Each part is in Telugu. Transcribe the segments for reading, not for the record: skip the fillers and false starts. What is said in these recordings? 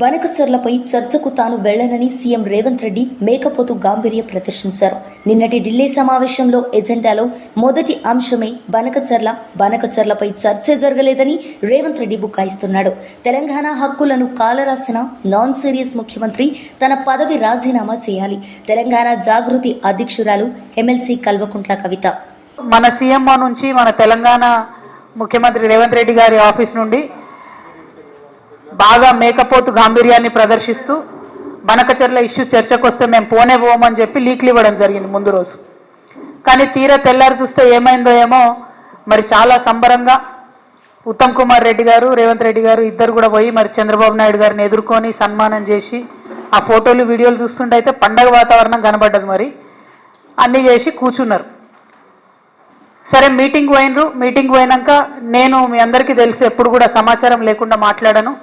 బనకచర్లపై చర్చకు తాను వెళ్లనని సీఎం రేవంత్ రెడ్డి మేకపోతు గాంభీర్యం ప్రదర్శించారు. నిన్నటి ఢిల్లీ సమావేశంలో ఎజెండాలో మొదటి అంశమే బనకచర్లపై చర్చ జరగలేదని రేవంత్ రెడ్డి బుకాయిస్తున్నాడు. తెలంగాణ హక్కులను కాలరాసిన నాన్ సీరియస్ ముఖ్యమంత్రి తన పదవి రాజీనామా చేయాలి. తెలంగాణ జాగృతి అధ్యక్షురాలు ఎమ్మెల్సీ కల్వకుంట్ల కవిత. మన సీఎంఓ నుంచి మన తెలంగాణ ముఖ్యమంత్రి రేవంత్ రెడ్డి గారి ఆఫీస్ నుండి బాగా మేకపోతు గాంభీర్యాన్ని ప్రదర్శిస్తూ బనకచర్ల ఇష్యూ చర్చకు వస్తే మేము పోమని చెప్పి లీక్లు ఇవ్వడం జరిగింది ముందు రోజు. కానీ తీరా తెల్లారి చూస్తే ఏమైందో ఏమో మరి చాలా సంబరంగా ఉత్తమ్ కుమార్ రెడ్డి గారు రేవంత్ రెడ్డి గారు ఇద్దరు కూడా పోయి మరి చంద్రబాబు నాయుడు గారిని ఎదుర్కొని సన్మానం చేసి ఆ ఫోటోలు వీడియోలు చూస్తుంటే అయితే పండగ వాతావరణం కనబడ్డది. మరి అన్నీ చేసి కూర్చున్నారు. సరే మీటింగ్ పోయినాక నేను మీ అందరికీ తెలిసి ఎప్పుడు కూడా సమాచారం లేకుండా మాట్లాడను,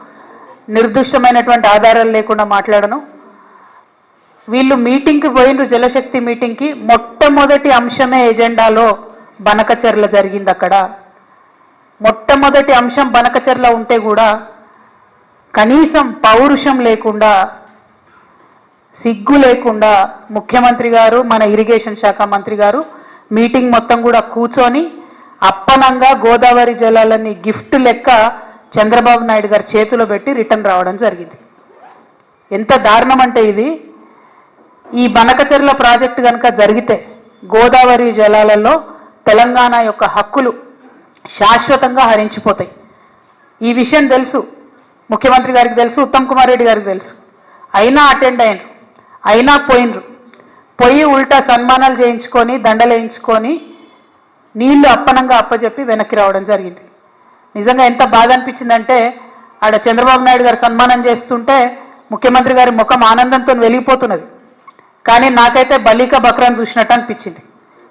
నిర్దిష్టమైనటువంటి ఆధారాలు లేకుండా మాట్లాడను. వీళ్ళు మీటింగ్కి పోయినరు, జలశక్తి మీటింగ్కి. మొట్టమొదటి అంశమే ఎజెండాలో బనకచర్ల జరిగింది. అక్కడ మొట్టమొదటి అంశం బనకచర్ల ఉంటే కూడా కనీసం పౌరుషం లేకుండా, సిగ్గు లేకుండా ముఖ్యమంత్రి గారు, మన ఇరిగేషన్ శాఖ మంత్రి గారు మీటింగ్ మొత్తం కూడా కూర్చొని అప్పనంగా గోదావరి జలాలని గిఫ్ట్ లెక్క చంద్రబాబు నాయుడు గారి చేతిలో పెట్టి రిటర్న్ రావడం జరిగింది. ఎంత దారుణం అంటే ఇది. ఈ బనకచర్ల ప్రాజెక్టు కనుక జరిగితే గోదావరి జలాలలో తెలంగాణ యొక్క హక్కులు శాశ్వతంగా హరించిపోతాయి. ఈ విషయం తెలుసు, ముఖ్యమంత్రి గారికి తెలుసు, ఉత్తమ్ కుమార్ రెడ్డి గారికి తెలుసు. అయినా అటెండ్ అయినరు, అయినా పోయి ఉల్టా సన్మానాలు చేయించుకొని దండలేయించుకొని నీళ్లు అప్పనంగా అప్పచెప్పి వెనక్కి రావడం జరిగింది. నిజంగా ఎంత బాధ అనిపించిందంటే ఆడ చంద్రబాబు నాయుడు గారు సన్మానం చేస్తుంటే ముఖ్యమంత్రి గారి ముఖం ఆనందంతో వెలిగిపోతున్నది. కానీ నాకైతే బలిక బక్రాన్ చూసినట్టు అనిపించింది.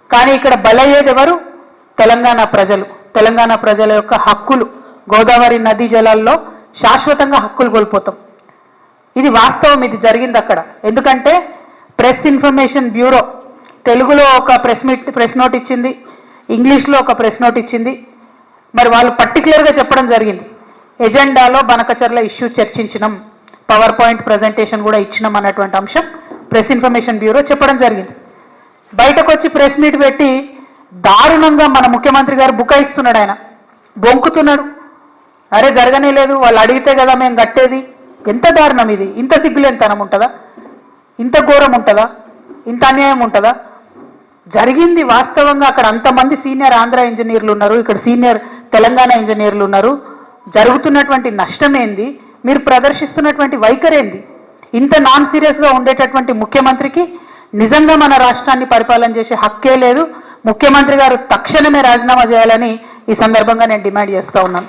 కానీ ఇక్కడ బలయ్యేది ఎవరు? తెలంగాణ ప్రజలు. తెలంగాణ ప్రజల యొక్క హక్కులు, గోదావరి నదీ జలాల్లో శాశ్వతంగా హక్కులు కోల్పోతాం. ఇది వాస్తవం, ఇది జరిగింది అక్కడ. ఎందుకంటే ప్రెస్ ఇన్ఫర్మేషన్ బ్యూరో తెలుగులో ఒక ప్రెస్ నోట్ ఇచ్చింది, ఇంగ్లీష్లో ఒక ప్రెస్ నోట్ ఇచ్చింది. మరి వాళ్ళు పర్టికులర్గా చెప్పడం జరిగింది, ఎజెండాలో బనకచర్ల ఇష్యూ చర్చించినాం, పవర్ పాయింట్ ప్రజెంటేషన్ కూడా ఇచ్చినాం అన్నటువంటి అంశం ప్రెస్ ఇన్ఫర్మేషన్ బ్యూరో చెప్పడం జరిగింది. బయటకు వచ్చి ప్రెస్ మీట్ పెట్టి దారుణంగా మన ముఖ్యమంత్రి గారు బుకాయిస్తున్నాడు. ఆయన బొంకుతున్నాడు. అరే జరగనే లేదు, వాళ్ళు అడిగితే కదా మేము కట్టేది. ఎంత దారుణం ఇది! ఇంత సిగ్గులేనితనం ఉంటుందా? ఇంత ఘోరం ఉంటుందా? ఇంత అన్యాయం ఉంటుందా? జరిగింది వాస్తవంగా. అక్కడ అంతమంది సీనియర్ ఆంధ్ర ఇంజనీర్లు ఉన్నారు, ఇక్కడ సీనియర్ తెలంగాణ ఇంజనీర్లు ఉన్నారు. జరుగుతున్నటువంటి నష్టం ఏంది? మీరు ప్రదర్శిస్తున్నటువంటి వైఖరి ఏంది? ఇంత నాన్ సీరియస్గా ఉండేటటువంటి ముఖ్యమంత్రికి నిజంగా మన రాష్ట్రాన్ని పరిపాలన చేసే హక్కే లేదు. ముఖ్యమంత్రి గారు తక్షణమే రాజీనామా చేయాలని ఈ సందర్భంగా నేను డిమాండ్ చేస్తూ ఉన్నాను.